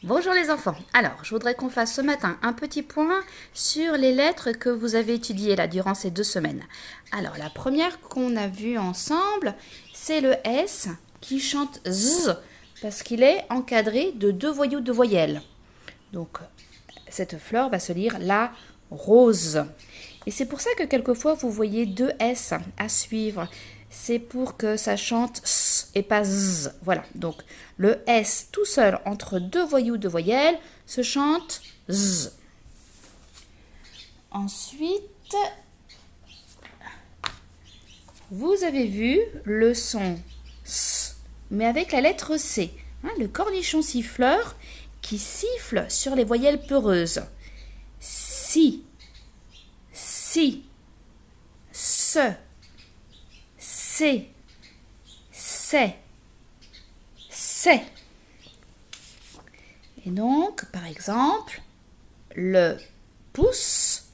Bonjour les enfants. Alors, je voudrais qu'on fasse ce matin un petit point sur les lettres que vous avez étudiées là durant ces 2 semaines. Alors, la première qu'on a vue ensemble, c'est le S qui chante Z parce qu'il est encadré de 2 voyous de voyelles. Donc, cette fleur va se lire la rose. Et c'est pour ça que quelquefois vous voyez 2 S à suivre. C'est pour que ça chante S et pas Z. Voilà, donc le S tout seul entre 2 voyous de voyelles se chante Z. Ensuite, vous avez vu le son S, mais avec la lettre C. Le cornichon siffleur qui siffle sur les voyelles peureuses. Si, se, c'est, c'est. Et donc, par exemple, le pouce,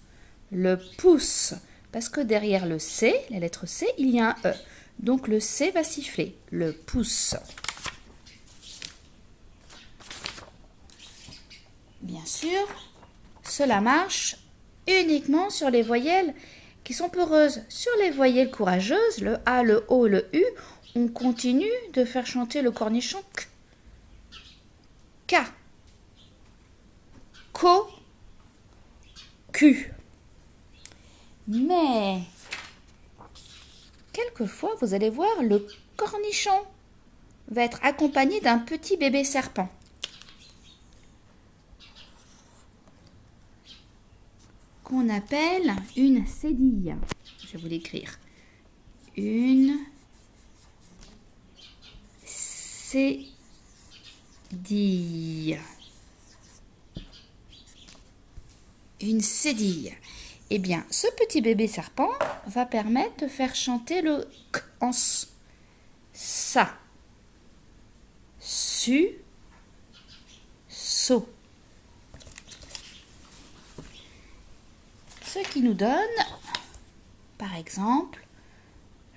parce que derrière le C, la lettre C, il y a un E. Donc le C va siffler, le pouce. Bien sûr, cela marche uniquement sur les voyelles qui sont peureuses. Sur les voyelles courageuses, le A, le O, le U, on continue de faire chanter le cornichon K. K. Ko. Q. Mais, quelquefois, vous allez voir, le cornichon va être accompagné d'un petit bébé serpent. Qu'on appelle une cédille. Je vais vous l'écrire. Une cédille. Une cédille. Eh bien, ce petit bébé serpent va permettre de faire chanter le K en S. Ça. Su. So. Ce qui nous donne, par exemple,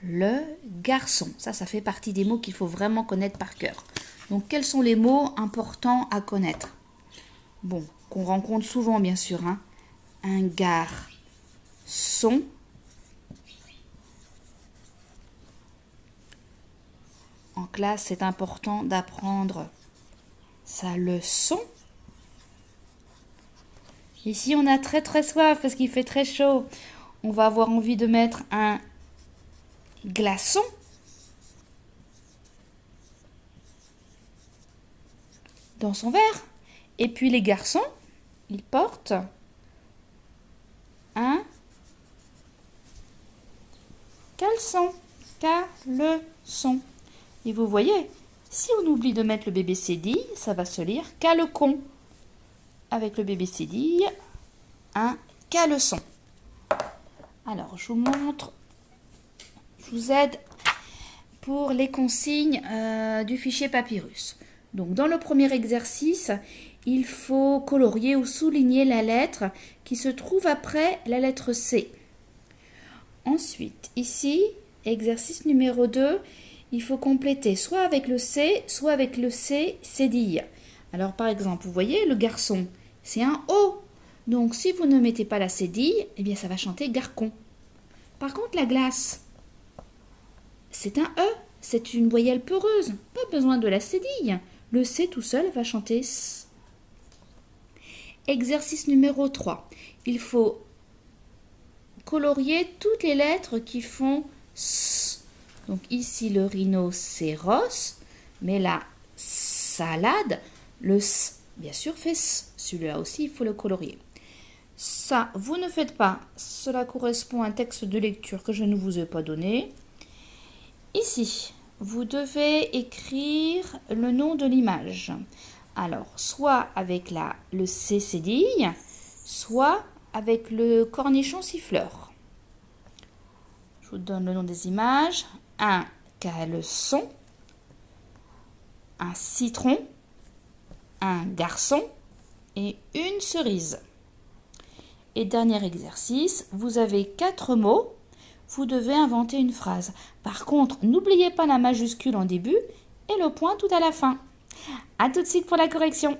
le garçon. Ça fait partie des mots qu'il faut vraiment connaître par cœur. Donc, quels sont les mots importants à connaître? Bon, qu'on rencontre souvent, bien sûr. Un garçon. En classe, c'est important d'apprendre sa leçon. Ici, on a très très soif parce qu'il fait très chaud. On va avoir envie de mettre un glaçon. Dans son verre. Et puis les garçons, ils portent un caleçon. Caleçon. Et vous voyez, si on oublie de mettre le bébé cédille, ça va se lire calecon. Avec le bébé cédille, un caleçon. Alors, je vous montre, je vous aide pour les consignes du fichier papyrus. Donc, dans le premier exercice, il faut colorier ou souligner la lettre qui se trouve après la lettre C. Ensuite, ici, exercice numéro 2, il faut compléter soit avec le C, soit avec le C cédille. Alors, par exemple, vous voyez, le garçon, c'est un O. Donc, si vous ne mettez pas la cédille, eh bien, ça va chanter garcon. Par contre, la glace, c'est un E. C'est une voyelle peureuse. Pas besoin de la cédille. Le C tout seul va chanter S. Exercice numéro 3. Il faut colorier toutes les lettres qui font S. Donc, ici, le rhinocéros. Mais la salade, le S, bien sûr, fait S. Celui-là aussi, il faut le colorier. Ça, vous ne faites pas. Cela correspond à un texte de lecture que je ne vous ai pas donné. Ici, vous devez écrire le nom de l'image. Alors, soit avec le C cédille, soit avec le cornichon siffleur. Je vous donne le nom des images. Un caleçon, un citron, un garçon et une cerise. Et dernier exercice, vous avez 4 mots. Vous devez inventer une phrase. Par contre, n'oubliez pas la majuscule en début et le point tout à la fin. À tout de suite pour la correction.